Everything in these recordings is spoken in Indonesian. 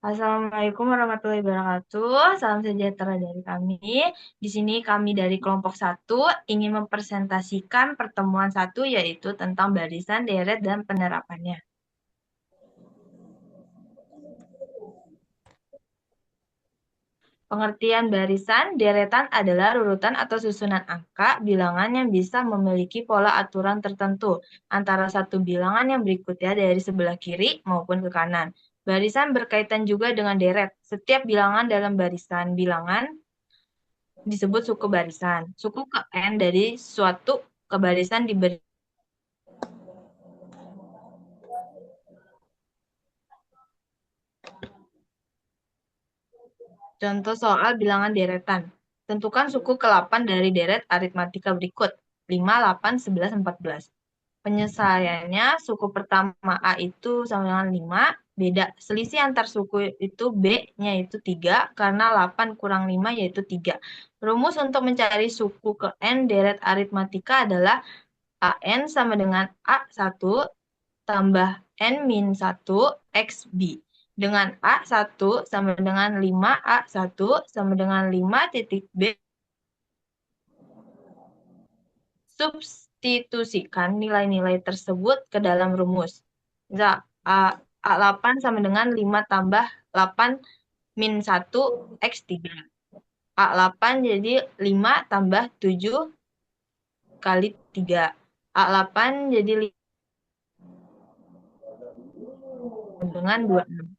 Assalamualaikum warahmatullahi wabarakatuh. Salam sejahtera dari kami. Di sini kami dari kelompok satu ingin mempresentasikan pertemuan satu yaitu tentang barisan, deret, dan penerapannya. Pengertian barisan, deretan adalah urutan atau susunan angka bilangan yang bisa memiliki pola aturan tertentu antara satu bilangan yang berikutnya dari sebelah kiri maupun ke kanan. Barisan berkaitan juga dengan deret. Setiap bilangan dalam barisan bilangan disebut suku barisan. Suku ke n dari suatu kebarisan diberi contoh soal bilangan deretan. Tentukan suku ke-8 dari deret aritmatika berikut. 5, 8, 11, 14. Penyelesaiannya, suku pertama A itu sama dengan 5, beda. Selisih antar suku itu B-nya itu 3, karena 8 kurang 5 yaitu 3. Rumus untuk mencari suku ke N deret aritmatika adalah AN sama dengan A1 tambah N min 1 X B. Dengan A1 sama dengan 5, A1 sama dengan 5 titik B. Substitusikan nilai-nilai tersebut ke dalam rumus. Misal, A8 sama dengan 5 tambah 8 min 1 X3. A8 jadi 5 tambah 7 kali 3. A8 jadi 5 dengan 26.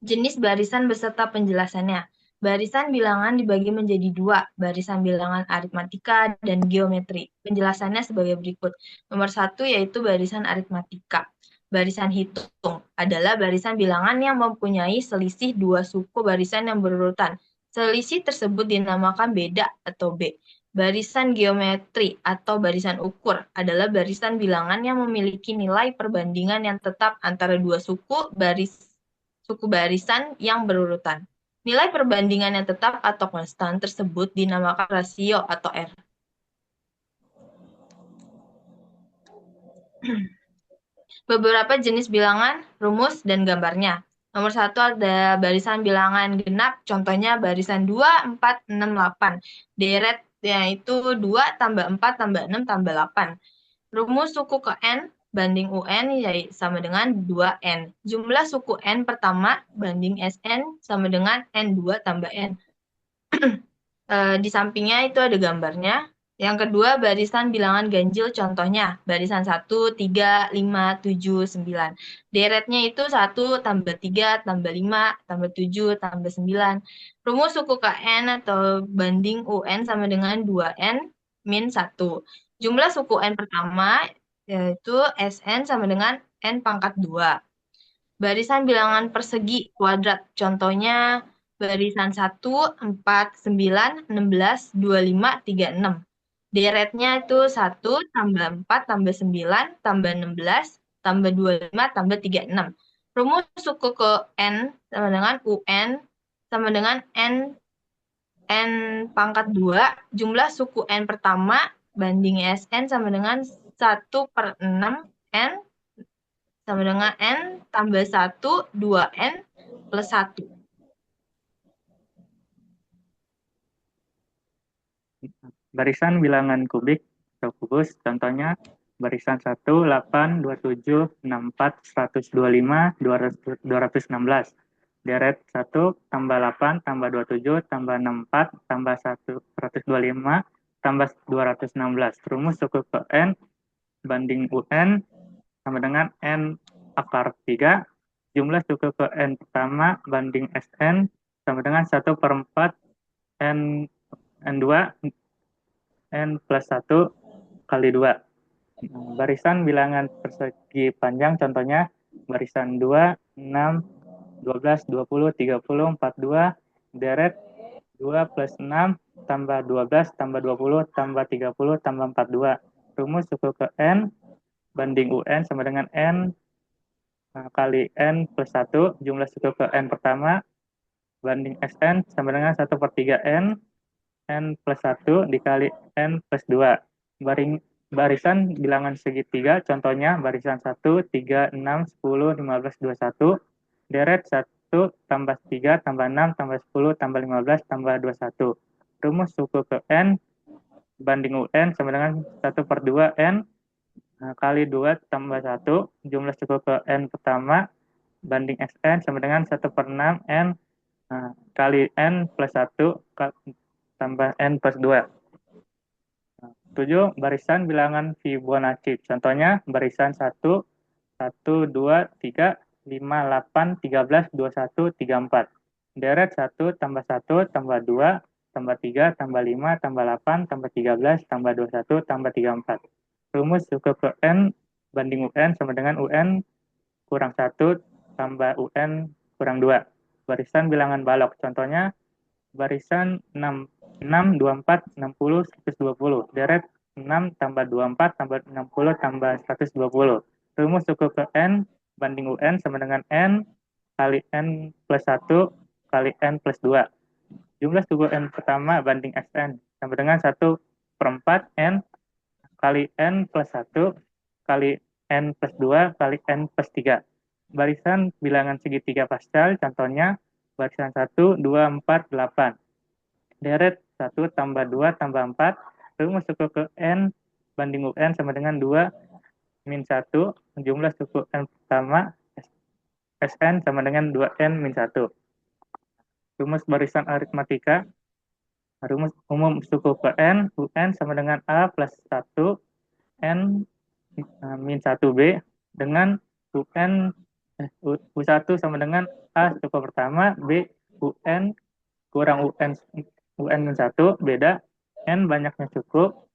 Jenis barisan beserta penjelasannya. Barisan bilangan dibagi menjadi dua, barisan bilangan aritmatika dan geometri. Penjelasannya sebagai berikut. Nomor satu yaitu barisan aritmatika. Barisan hitung adalah barisan bilangan yang mempunyai selisih dua suku barisan yang berurutan. Selisih tersebut dinamakan beda atau B. Barisan geometri atau barisan ukur adalah barisan bilangan yang memiliki nilai perbandingan yang tetap antara dua suku barisan yang berurutan. Nilai perbandingan yang tetap atau konstan tersebut dinamakan rasio atau R. Beberapa jenis bilangan, rumus, dan gambarnya. Nomor satu ada barisan bilangan genap, contohnya barisan 2, 4, 6, 8. Deret yaitu 2 tambah 4 tambah 6 tambah 8. Rumus suku ke N banding UN yaitu sama dengan 2N. Jumlah suku N pertama banding SN sama dengan N2 tambah N. Di sampingnya itu ada gambarnya. Yang kedua, barisan bilangan ganjil contohnya. Barisan 1, 3, 5, 7, 9. Deretnya itu 1 tambah 3 tambah 5 tambah 7 tambah 9. Rumus suku KN atau banding UN sama dengan 2N min 1. Jumlah suku N pertama yaitu SN sama dengan N pangkat 2. Barisan bilangan persegi kuadrat. Contohnya barisan 1, 4, 9, 16, 25, 36. Deretnya itu 1 tambah 4 tambah 9 tambah 16 tambah 25 tambah 36. Rumus suku ke N sama dengan UN sama dengan N pangkat 2. Jumlah suku N pertama banding SN sama dengan 1/6 N sama dengan N tambah 1, 2N plus 1. Barisan bilangan kubik atau kubus, contohnya barisan 1, 8, 27, 64, 125, 216. Deret 1 tambah 8 tambah 27 tambah 64 tambah 125 tambah 216. Rumus suku ke N banding UN sama dengan N akar 3. Jumlah suku ke N pertama banding SN sama dengan 1/4 N N2 N plus 1 kali 2. Barisan bilangan persegi panjang contohnya barisan 2, 6, 12, 20, 30, 42, deret 2 plus 6 tambah 12 tambah 20 tambah 30 tambah 42. Rumus suku ke N banding UN sama dengan N kali N plus 1. Jumlah suku ke N pertama banding SN sama dengan 1/3 N plus 1 dikali N plus 2. barisan bilangan segitiga, contohnya barisan 1, 3, 6, 10, 15, 21, deret 1, tambah 3, tambah 6, tambah 10, tambah 15, tambah 21. Rumus suku ke N banding UN sama dengan 1/2 N kali 2 tambah 1, jumlah suku ke N pertama banding Sn sama dengan 1/6 N kali N plus 1 tambah N plus 2. 7. Barisan bilangan Fibonacci. Contohnya barisan 1, 1, 2, 3, 5, 8, 13, 21, 34. Deret 1, tambah 1, tambah 2, tambah 3, tambah 5, tambah 8, tambah 13, tambah 21, tambah 34. Rumus suku ke N banding UN sama dengan UN kurang 1 tambah UN kurang 2. Barisan bilangan balok. Contohnya barisan 6, 6, 24, 60, 120. Deret 6 tambah 24 tambah 60 tambah 120. Rumus suku ke N banding UN sama dengan N kali N plus 1 kali N plus 2. Jumlah suku N pertama banding Sn sama dengan 1/4 N kali N plus 1 kali N plus 2 kali N plus 3. Barisan bilangan segitiga pascal, contohnya barisan 1, 2, 4, 8. Deret 1 tambah 2 tambah 4, rumus suku ke N banding UN sama dengan 2 min 1, jumlah suku N pertama Sn sama dengan 2N min 1. Rumus barisan aritmatika, rumus umum suku ke N, UN sama dengan A plus 1, N min 1B, dengan UN U1 sama dengan A suku pertama, B UN kurang UN min 1, beda N banyaknya cukup,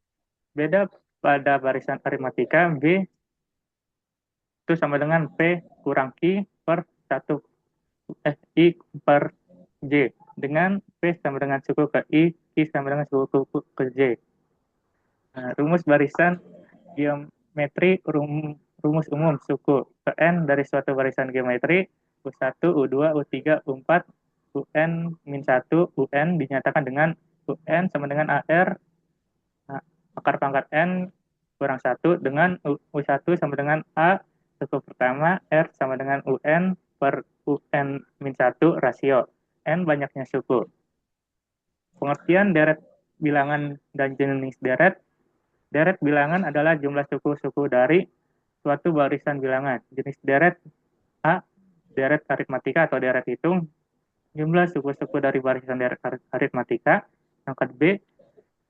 beda pada barisan aritmatika, B itu sama dengan P kurang Q per 1, I per J, dengan P sama dengan suku ke I, Q sama dengan suku ke J. Rumus barisan geometri, rumus umum suku ke N dari suatu barisan geometri, U1, U2, U3, U4, UN min 1, UN dinyatakan dengan UN sama dengan AR, akar pangkat N kurang 1, dengan U1 sama dengan A, suku pertama, R sama dengan UN per UN min 1 rasio. N banyaknya suku. Pengertian deret bilangan dan jenis deret. Deret bilangan adalah jumlah suku-suku dari suatu barisan bilangan. Jenis deret A, deret aritmatika atau deret hitung, jumlah suku-suku dari barisan deret aritmatika. Yang B,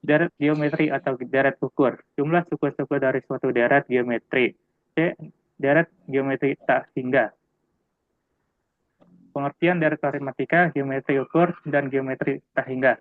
deret geometri atau deret ukur, jumlah suku-suku dari suatu deret geometri. C, deret geometri tak hingga. Pengertian deret aritmatika, geometri ukur, dan geometri tak hingga.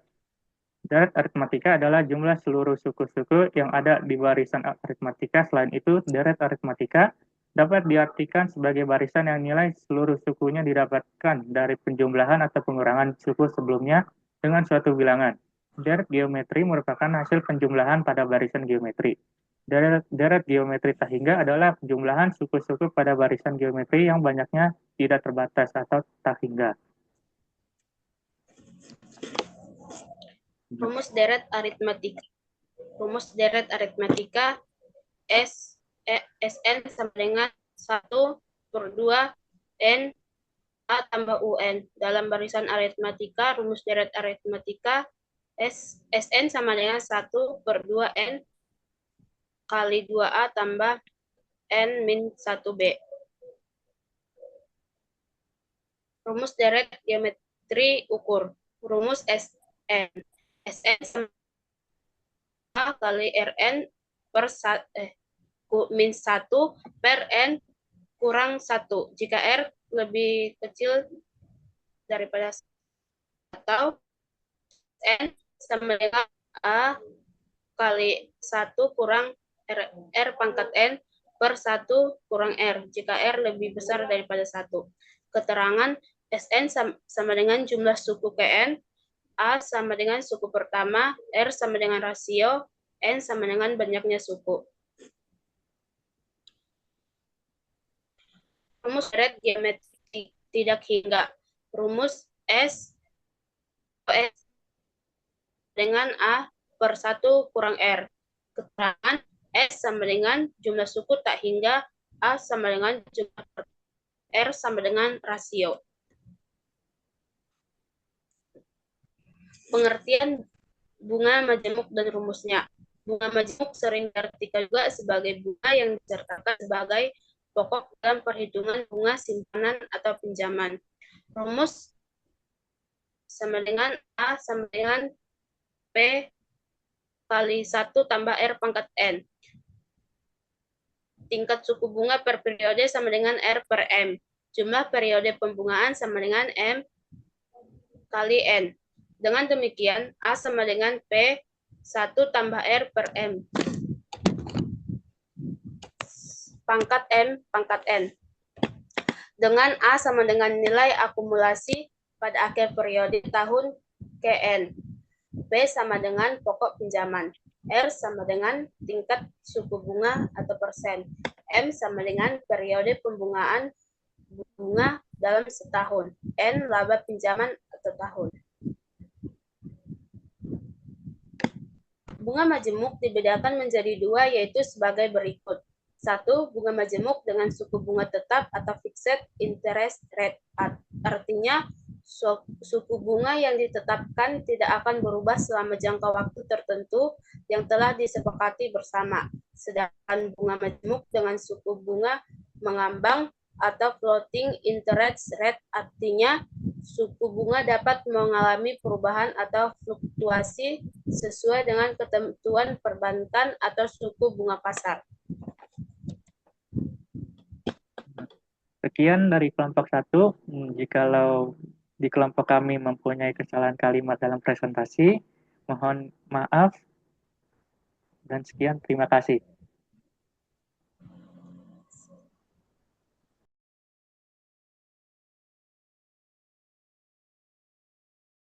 Deret aritmatika adalah jumlah seluruh suku-suku yang ada di barisan aritmatika. Selain itu, deret aritmatika dapat diartikan sebagai barisan yang nilai seluruh sukunya didapatkan dari penjumlahan atau pengurangan suku sebelumnya dengan suatu bilangan. Deret geometri merupakan hasil penjumlahan pada barisan geometri. Deret geometri tak hingga adalah penjumlahan suku-suku pada barisan geometri yang banyaknya tidak terbatas atau tak hingga. Rumus deret aritmatika. Rumus deret aritmatika Sn sama dengan 1/2 N A tambah UN. Dalam barisan aritmatika, rumus deret aritmatika Sn sama dengan 1/2 N kali 2A tambah N min 1B. Rumus deret geometri ukur. Rumus Sn. Sn sama kali Rn per min 1 per N kurang 1. Jika R lebih kecil daripada 1, atau N sama dengan A kali 1 kurang R pangkat N per 1 kurang R, jika R lebih besar daripada 1. Keterangan Sn sama dengan jumlah suku Kn, A sama dengan suku pertama, R sama dengan rasio, N sama dengan banyaknya suku. Rumus deret geometri tidak hingga. Rumus S dengan A per 1 kurang R. Keterangan S sama dengan jumlah suku tak hingga A sama dengan jumlah R sama dengan rasio. Pengertian bunga majemuk dan rumusnya. Bunga majemuk sering diartikan juga sebagai bunga yang disertakan sebagai pokok dalam perhitungan bunga simpanan atau pinjaman. Rumus sama dengan A sama dengan P kali 1 tambah R pangkat N. Tingkat suku bunga per periode sama dengan R per M. Jumlah periode pembungaan sama dengan M kali N. Dengan demikian, A sama dengan P 1 tambah R per M. Pangkat M pangkat N. Dengan A sama dengan nilai akumulasi pada akhir periode tahun KN. B sama dengan pokok pinjaman. R sama dengan tingkat suku bunga atau persen. M sama dengan periode pembungaan bunga dalam setahun. N laba pinjaman atau tahun. Bunga majemuk dibedakan menjadi dua, yaitu sebagai berikut. 1. Bunga majemuk dengan suku bunga tetap atau fixed interest rate. Artinya, suku bunga yang ditetapkan tidak akan berubah selama jangka waktu tertentu yang telah disepakati bersama. Sedangkan bunga majemuk dengan suku bunga mengambang atau floating interest rate, artinya suku bunga dapat mengalami perubahan atau fluktuasi sesuai dengan ketentuan perbankan atau suku bunga pasar. Sekian dari kelompok 1. Jikalau di kelompok kami mempunyai kesalahan kalimat dalam presentasi, mohon maaf dan sekian, terima kasih.